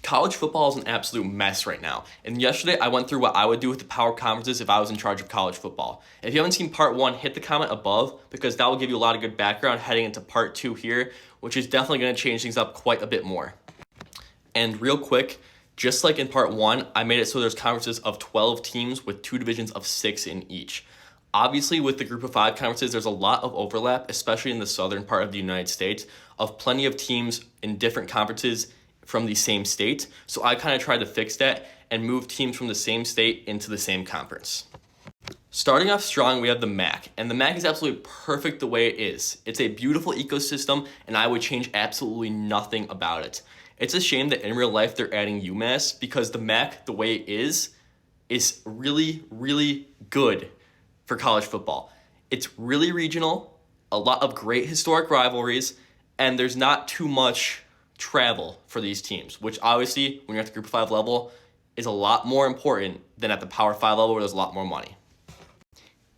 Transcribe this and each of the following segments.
College football is an absolute mess right now. And yesterday I went through what I would do with the power conferences if I was in charge of college football. If you haven't seen part one, hit the comment above because that will give you a lot of good background heading into part two here, which is definitely going to change things up quite a bit more. And real quick, just like in part one, I made it so there's conferences of 12 teams with two divisions of 6 in each. Obviously, with the group of 5 conferences, there's a lot of overlap, especially in the southern part of the United States, of plenty of teams in different conferences from the same state. So I kind of tried to fix that and move teams from the same state into the same conference. Starting off strong, we have the MAC, and the MAC is absolutely perfect the way it is. It's a beautiful ecosystem, and I would change absolutely nothing about it. It's a shame that in real life they're adding UMass because the MAC, the way it is really, really good for college football. It's really regional, a lot of great historic rivalries, and there's not too much travel for these teams, which obviously, when you're at the Group of 5 level, is a lot more important than at the Power 5 level where there's a lot more money.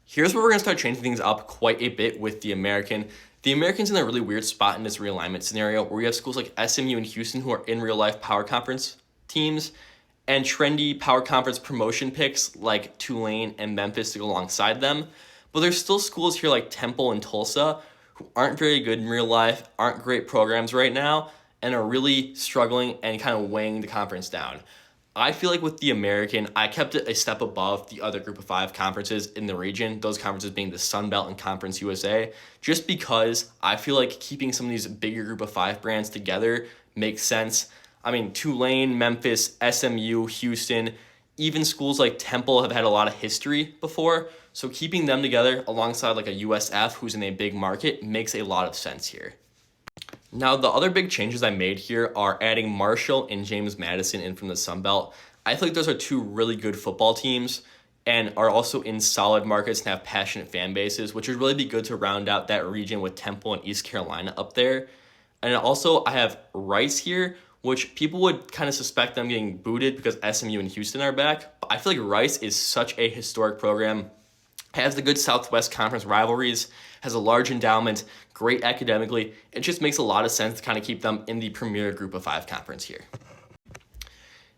Here's where we're going to start changing things up quite a bit with the American. The American's in a really weird spot in this realignment scenario where you have schools like SMU and Houston who are in real life Power Conference teams and trendy Power Conference promotion picks like Tulane and Memphis to go alongside them. But there's still schools here like Temple and Tulsa who aren't very good in real life, aren't great programs right now, and are really struggling and kind of weighing the conference down. I feel like with the American, I kept it a step above the other Group of 5 conferences in the region, those conferences being the Sun Belt and Conference USA, just because I feel like keeping some of these bigger Group of 5 brands together makes sense. I mean, Tulane, Memphis, SMU, Houston, even schools like Temple have had a lot of history before, so keeping them together alongside like a USF who's in a big market makes a lot of sense here. Now, the other big changes I made here are adding Marshall and James Madison in from the Sun Belt. I feel like those are two really good football teams and are also in solid markets and have passionate fan bases, which would really be good to round out that region with Temple and East Carolina up there. And also, I have Rice here, which people would kind of suspect them getting booted because SMU and Houston are back. But I feel like Rice is such a historic program, has the good Southwest Conference rivalries, has a large endowment, great academically. It just makes a lot of sense to kind of keep them in the premier Group of 5 conference here.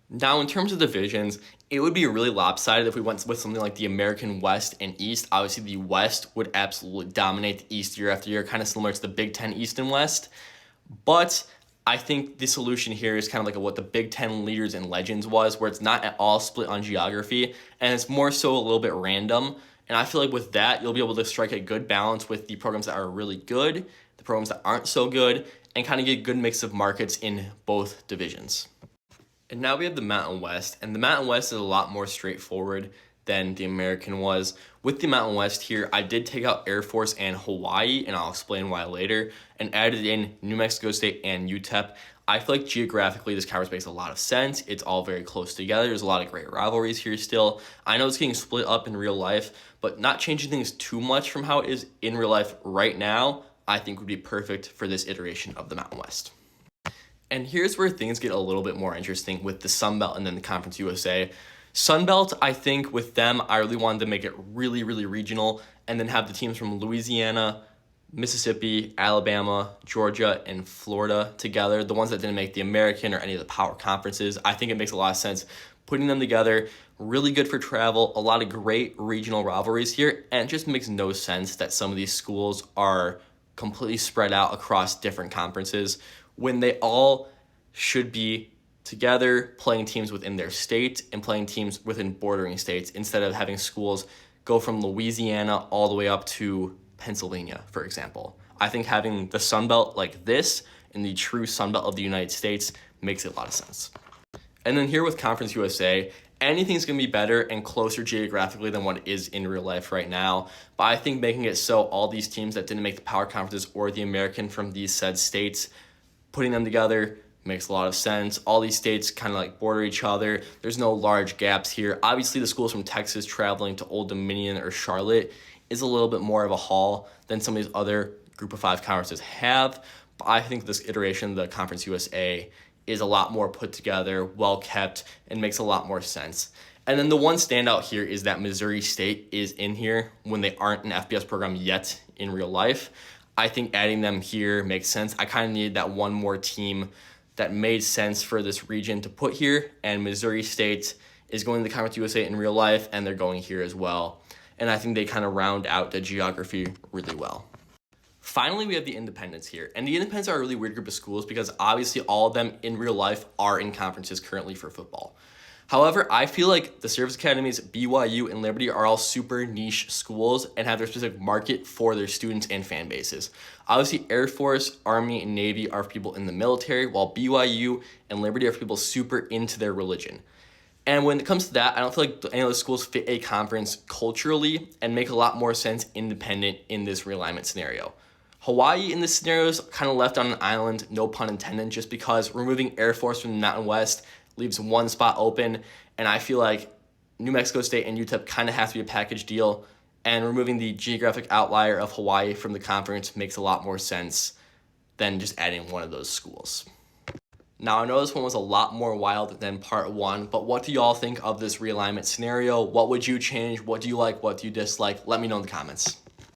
Now, in terms of divisions, it would be really lopsided if we went with something like the American West and East. Obviously, the West would absolutely dominate the East year after year, kind of similar to the Big Ten East and West. But I think the solution here is kind of like what the Big Ten leaders and legends was, where it's not at all split on geography, and it's more so a little bit random. And I feel like with that, you'll be able to strike a good balance with the programs that are really good, the programs that aren't so good, and kind of get a good mix of markets in both divisions. And now we have the Mountain West, and the Mountain West is a lot more straightforward than the American was. With the Mountain West here, I did take out Air Force and Hawaii, and I'll explain why later, and added in New Mexico State and UTEP. I feel like geographically this conference makes a lot of sense. It's all very close together. There's a lot of great rivalries here still. I know it's getting split up in real life, but not changing things too much from how it is in real life right now, I think would be perfect for this iteration of the Mountain West. And here's where things get a little bit more interesting with the Sun Belt and then the Conference USA. Sun Belt, I think with them, I really wanted to make it really, really regional and then have the teams from Louisiana, Mississippi, Alabama, Georgia, and Florida together, the ones that didn't make the American or any of the power conferences. I think it makes a lot of sense putting them together. Really good for travel, a lot of great regional rivalries here, and it just makes no sense that some of these schools are completely spread out across different conferences when they all should be together playing teams within their state and playing teams within bordering states instead of having schools go from Louisiana all the way up to Pennsylvania, for example. I think having the Sun Belt like this in the true Sun Belt of the United States makes a lot of sense. And then here with Conference USA, anything's going to be better and closer geographically than what it is in real life right now. But I think making it so all these teams that didn't make the power conferences or the American from these said states, putting them together makes a lot of sense. All these states kind of like border each other. There's no large gaps here. Obviously, the schools from Texas traveling to Old Dominion or Charlotte is a little bit more of a haul than some of these other Group of 5 conferences have. But I think this iteration of the Conference USA is a lot more put together, well kept, and makes a lot more sense. And then the one standout here is that Missouri State is in here when they aren't an FBS program yet in real life. I think adding them here makes sense. I kind of needed that one more team that made sense for this region to put here, and Missouri State is going to the Conference USA in real life, and they're going here as well. And I think they kind of round out the geography really well. Finally, we have the independents here. And the independents are a really weird group of schools because obviously all of them in real life are in conferences currently for football. However, I feel like the service academies, BYU, and Liberty are all super niche schools and have their specific market for their students and fan bases. Obviously, Air Force, Army, and Navy are for people in the military, while BYU and Liberty are for people super into their religion. And when it comes to that, I don't feel like any of those schools fit a conference culturally and make a lot more sense independent in this realignment scenario. Hawaii in this scenario is kind of left on an island, no pun intended, just because removing Air Force from the Mountain West leaves one spot open, and I feel like New Mexico State and UTEP kind of have to be a package deal, and removing the geographic outlier of Hawaii from the conference makes a lot more sense than just adding one of those schools. Now, I know this one was a lot more wild than part one, but what do y'all think of this realignment scenario? What would you change? What do you like? What do you dislike? Let me know in the comments.